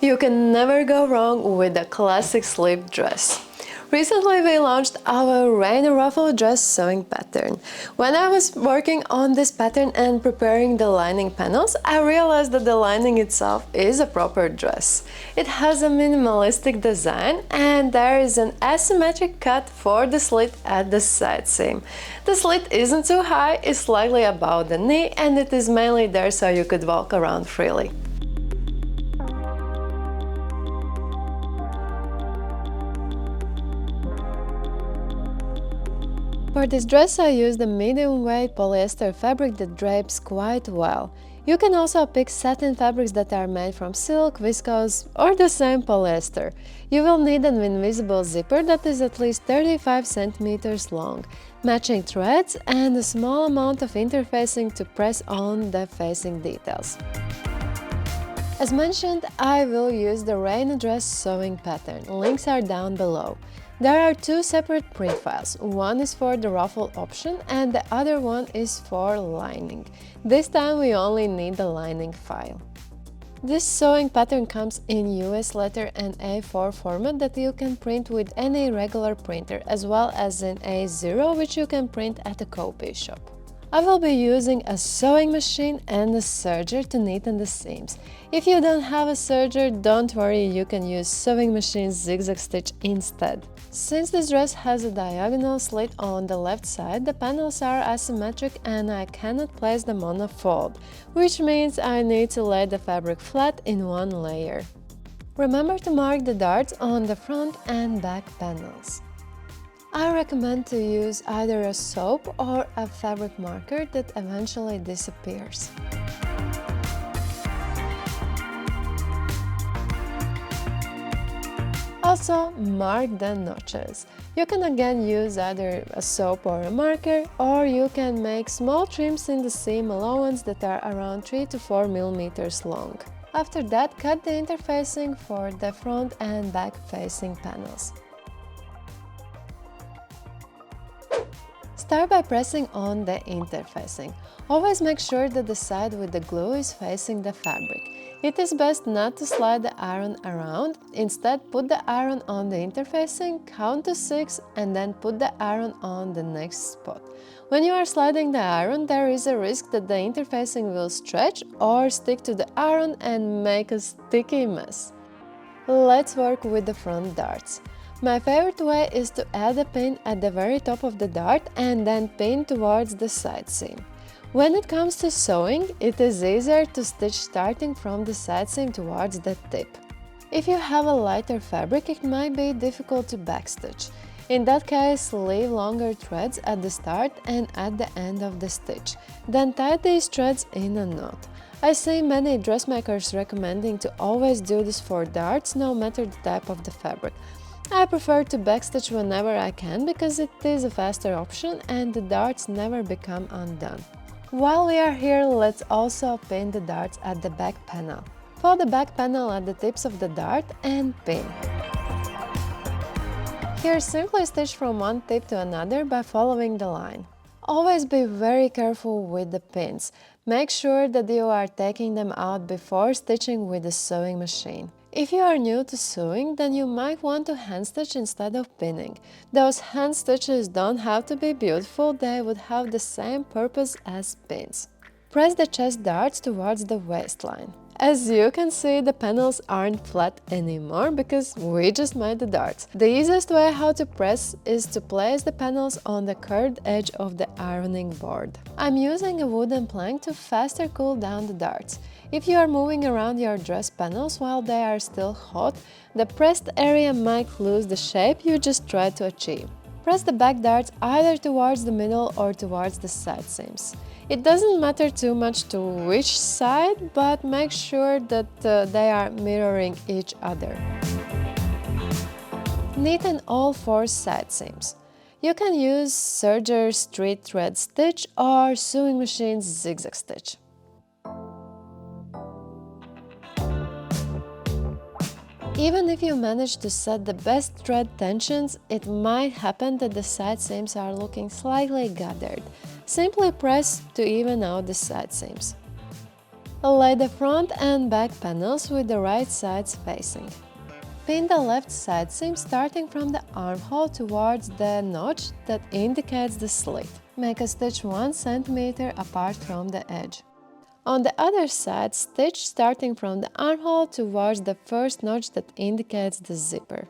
You can never go wrong with a classic slip dress. Recently we launched our Reyna ruffle dress sewing pattern. When I was working on this pattern and preparing the lining panels, I realized that the lining itself is a proper dress. It has a minimalistic design and there is an asymmetric cut for the slit at the side seam. The slit isn't too high, it's slightly above the knee and it is mainly there so you could walk around freely. For this dress I used a medium-weight polyester fabric that drapes quite well. You can also pick satin fabrics that are made from silk, viscose or the same polyester. You will need an invisible zipper that is at least 35 cm long, matching threads and a small amount of interfacing to press on the facing details. As mentioned, I will use the Reyna dress sewing pattern. Links are down below. There are two separate print files. One is for the ruffle option and the other one is for lining. This time we only need the lining file. This sewing pattern comes in US letter and A4 format that you can print with any regular printer, as well as in A0, which you can print at a copy shop. I will be using a sewing machine and a serger to neaten the seams. If you don't have a serger, don't worry, you can use sewing machine's zigzag stitch instead. Since this dress has a diagonal slit on the left side, the panels are asymmetric and I cannot place them on a fold, which means I need to lay the fabric flat in one layer. Remember to mark the darts on the front and back panels. I recommend to use either a soap or a fabric marker that eventually disappears. Also, mark the notches. You can again use either a soap or a marker, or you can make small trims in the seam allowance that are around 3 to 4 mm long. After that, cut the interfacing for the front and back facing panels. Start by pressing on the interfacing. Always make sure that the side with the glue is facing the fabric. It is best not to slide the iron around. Instead, put the iron on the interfacing, count to 6 and then put the iron on the next spot. When you are sliding the iron, there is a risk that the interfacing will stretch or stick to the iron and make a sticky mess. Let's work with the front darts. My favorite way is to add a pin at the very top of the dart and then pin towards the side seam. When it comes to sewing, it is easier to stitch starting from the side seam towards the tip. If you have a lighter fabric, it might be difficult to backstitch. In that case, leave longer threads at the start and at the end of the stitch. Then tie these threads in a knot. I see many dressmakers recommending to always do this for darts, no matter the type of the fabric. I prefer to backstitch whenever I can because it is a faster option and the darts never become undone. While we are here, let's also pin the darts at the back panel. Fold the back panel at the tips of the dart and pin. Here, simply stitch from one tip to another by following the line. Always be very careful with the pins. Make sure that you are taking them out before stitching with the sewing machine. If you are new to sewing, then you might want to hand stitch instead of pinning. Those hand stitches don't have to be beautiful, they would have the same purpose as pins. Press the chest darts towards the waistline. As you can see, the panels aren't flat anymore because we just made the darts. The easiest way how to press is to place the panels on the curved edge of the ironing board. I'm using a wooden plank to faster cool down the darts. If you are moving around your dress panels while they are still hot, the pressed area might lose the shape you just tried to achieve. Press the back darts either towards the middle or towards the side seams. It doesn't matter too much to which side, but make sure that they are mirroring each other. Neaten all 4 side seams. You can use serger's straight thread stitch or sewing machine's zigzag stitch. Even if you manage to set the best thread tensions, it might happen that the side seams are looking slightly gathered. Simply press to even out the side seams. Lay the front and back panels with the right sides facing. Pin the left side seam starting from the armhole towards the notch that indicates the slit. Make a stitch 1 cm apart from the edge. On the other side, stitch starting from the armhole towards the first notch that indicates the zipper.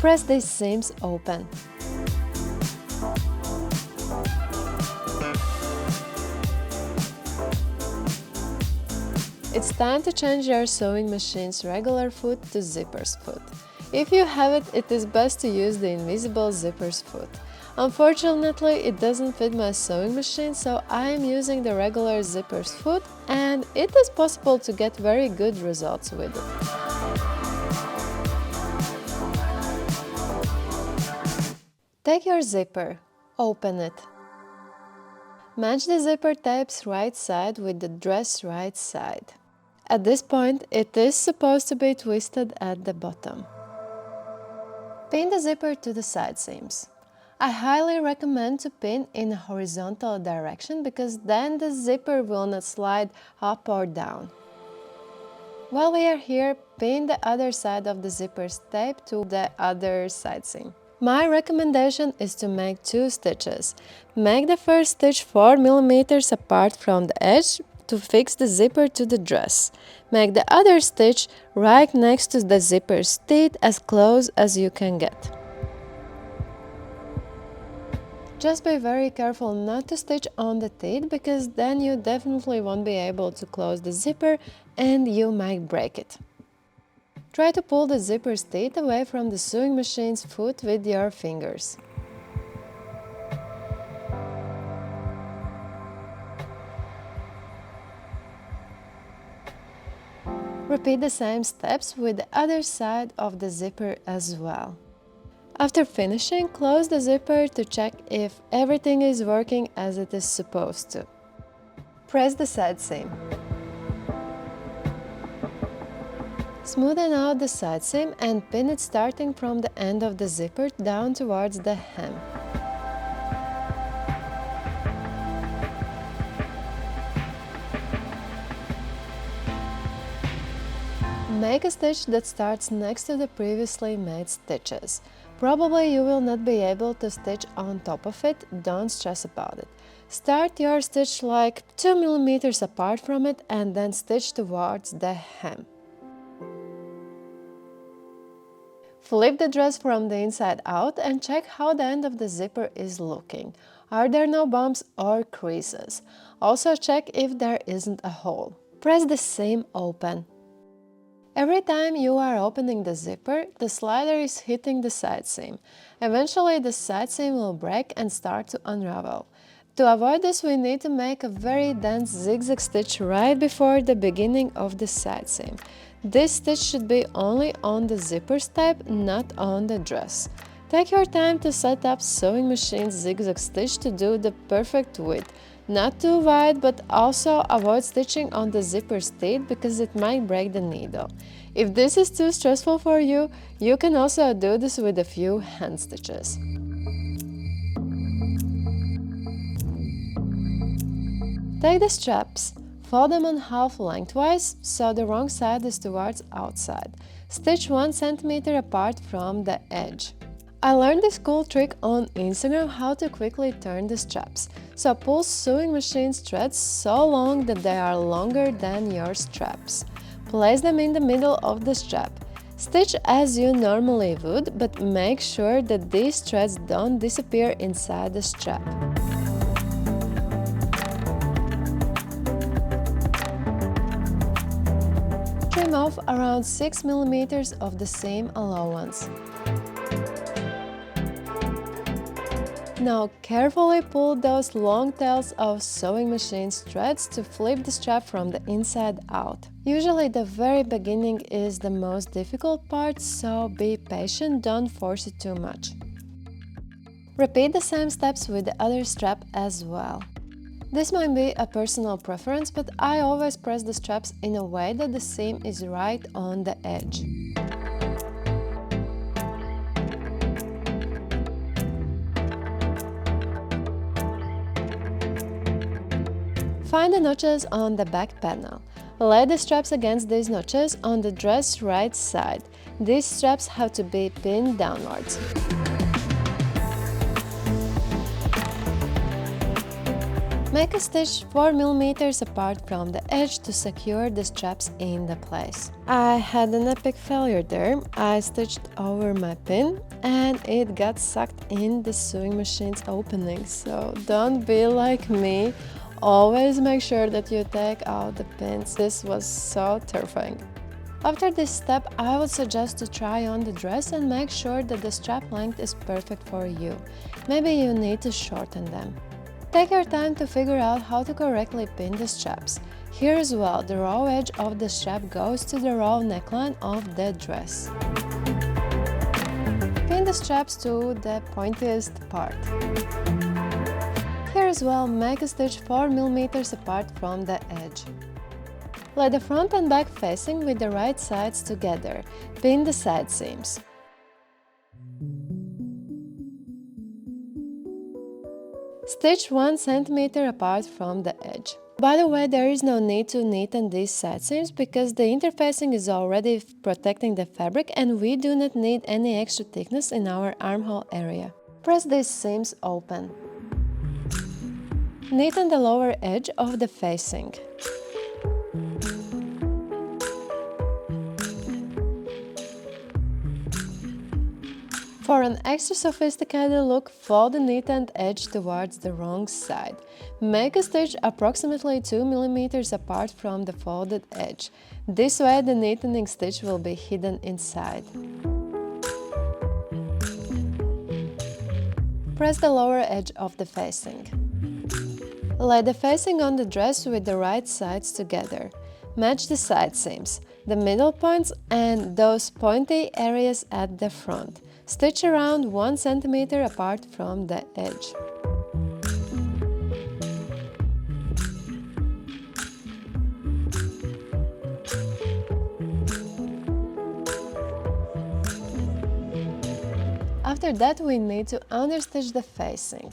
Press these seams open. It's time to change your sewing machine's regular foot to zipper's foot. If you have it, it is best to use the invisible zipper's foot. Unfortunately, it doesn't fit my sewing machine, so I am using the regular zipper's foot, and it is possible to get very good results with it. Take your zipper, open it. Match the zipper tape's right side with the dress right side. At this point, it is supposed to be twisted at the bottom. Pin the zipper to the side seams. I highly recommend to pin in a horizontal direction because then the zipper will not slide up or down. While we are here, pin the other side of the zipper's tape to the other side seam. My recommendation is to make 2 stitches. Make the first stitch 4 mm apart from the edge to fix the zipper to the dress. Make the other stitch right next to the zipper's teeth as close as you can get. Just be very careful not to stitch on the teeth because then you definitely won't be able to close the zipper and you might break it. Try to pull the zipper's teeth away from the sewing machine's foot with your fingers. Repeat the same steps with the other side of the zipper as well. After finishing, close the zipper to check if everything is working as it is supposed to. Press the side seam. Smoothen out the side seam and pin it starting from the end of the zipper down towards the hem. Make a stitch that starts next to the previously made stitches. Probably you will not be able to stitch on top of it, don't stress about it. Start your stitch like 2 mm apart from it and then stitch towards the hem. Flip the dress from the inside out and check how the end of the zipper is looking. Are there no bumps or creases? Also check if there isn't a hole. Press the seam open. Every time you are opening the zipper, the slider is hitting the side seam. Eventually the side seam will break and start to unravel. To avoid this, we need to make a very dense zigzag stitch right before the beginning of the side seam. This stitch should be only on the zipper's tape, not on the dress. Take your time to set up sewing machine's zigzag stitch to do the perfect width. Not too wide, but also avoid stitching on the zipper's teeth because it might break the needle. If this is too stressful for you, you can also do this with a few hand stitches. Take the straps. Fold them on half lengthwise, so the wrong side is towards outside. Stitch 1 cm apart from the edge. I learned this cool trick on Instagram how to quickly turn the straps. So pull sewing machine threads so long that they are longer than your straps. Place them in the middle of the strap. Stitch as you normally would, but make sure that these threads don't disappear inside the strap. Trim off around 6 mm of the seam allowance. Now carefully pull those long tails of sewing machine threads to flip the strap from the inside out. Usually the very beginning is the most difficult part, so be patient, don't force it too much. Repeat the same steps with the other strap as well. This might be a personal preference, but I always press the straps in a way that the seam is right on the edge. Find the notches on the back panel. Lay the straps against these notches on the dress right side. These straps have to be pinned downwards. Make a stitch 4 mm apart from the edge to secure the straps in the place. I had an epic failure there. I stitched over my pin and it got sucked in the sewing machine's opening, so don't be like me. Always make sure that you take out the pins. This was so terrifying. After this step, I would suggest to try on the dress and make sure that the strap length is perfect for you. Maybe you need to shorten them. Take your time to figure out how to correctly pin the straps. Here as well, the raw edge of the strap goes to the raw neckline of the dress. Pin the straps to the pointiest part. Here as well, make a stitch 4 mm apart from the edge. Lay the front and back facing with the right sides together. Pin the side seams. Stitch 1 cm apart from the edge. By the way, there is no need to neaten these side seams because the interfacing is already protecting the fabric and we do not need any extra thickness in our armhole area. Press these seams open. Neaten the lower edge of the facing. For an extra sophisticated look, fold the neatened edge towards the wrong side. Make a stitch approximately 2 mm apart from the folded edge. This way the neatening stitch will be hidden inside. Press the lower edge of the facing. Lay the facing on the dress with the right sides together. Match the side seams, the middle points and those pointy areas at the front. Stitch around 1 cm apart from the edge. After that, we need to understitch the facing.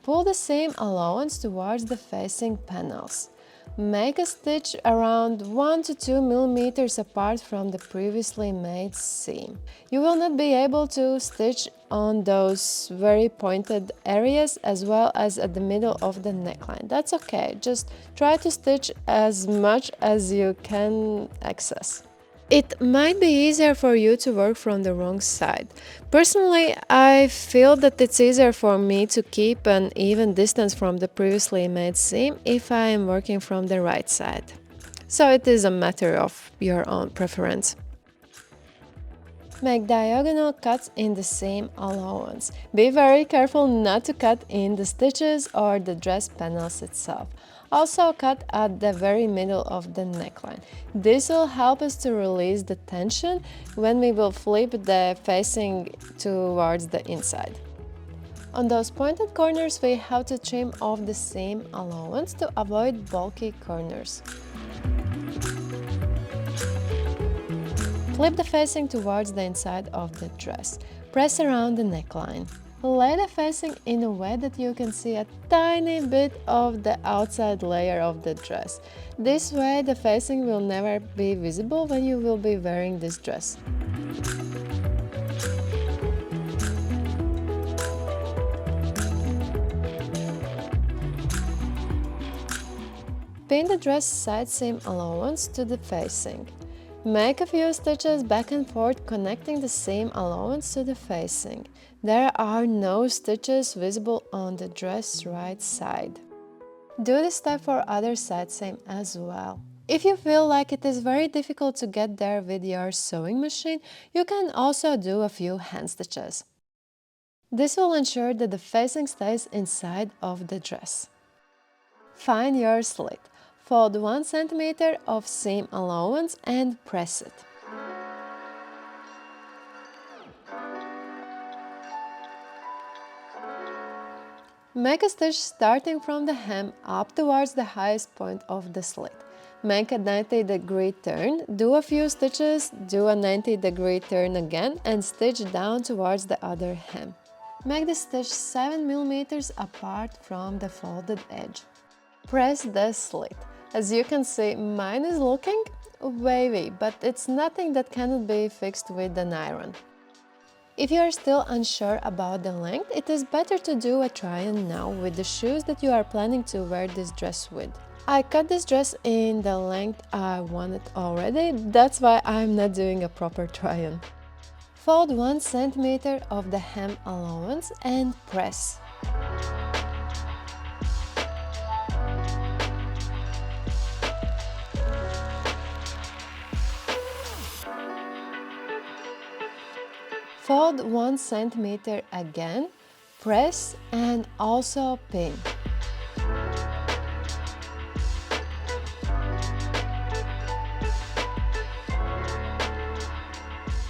Pull the seam allowance towards the facing panels. Make a stitch around 1 to 2 mm apart from the previously made seam. You will not be able to stitch on those very pointed areas as well as at the middle of the neckline. That's okay, just try to stitch as much as you can access. It might be easier for you to work from the wrong side. Personally, I feel that it's easier for me to keep an even distance from the previously made seam if I am working from the right side. So it is a matter of your own preference. Make diagonal cuts in the seam allowance. Be very careful not to cut in the stitches or the dress panels itself. Also cut at the very middle of the neckline. This will help us to release the tension when we will flip the facing towards the inside. On those pointed corners, we have to trim off the seam allowance to avoid bulky corners. Flip the facing towards the inside of the dress. Press around the neckline. Lay the facing in a way that you can see a tiny bit of the outside layer of the dress. This way the facing will never be visible when you will be wearing this dress. Pin the dress side seam allowance to the facing. Make a few stitches back and forth connecting the seam allowance to the facing. There are no stitches visible on the dress right side. Do this step for other side seam as well. If you feel like it is very difficult to get there with your sewing machine, you can also do a few hand stitches. This will ensure that the facing stays inside of the dress. Find your slit. Fold 1 cm of seam allowance and press it. Make a stitch starting from the hem up towards the highest point of the slit. Make a 90-degree turn, do a few stitches, do a 90-degree turn again and stitch down towards the other hem. Make the stitch 7 mm apart from the folded edge. Press the slit. As you can see, mine is looking wavy, but it's nothing that cannot be fixed with an iron. If you are still unsure about the length, it is better to do a try-on now with the shoes that you are planning to wear this dress with. I cut this dress in the length I wanted already, that's why I'm not doing a proper try-on. Fold 1 cm of the hem allowance and press. Fold 1 cm again, press and also pin.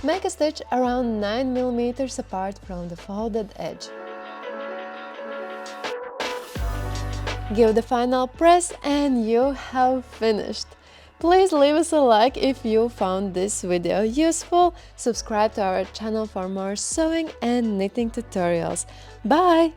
Make a stitch around 9 mm apart from the folded edge. Give the final press and you have finished! Please leave us a like if you found this video useful, subscribe to our channel for more sewing and knitting tutorials. Bye!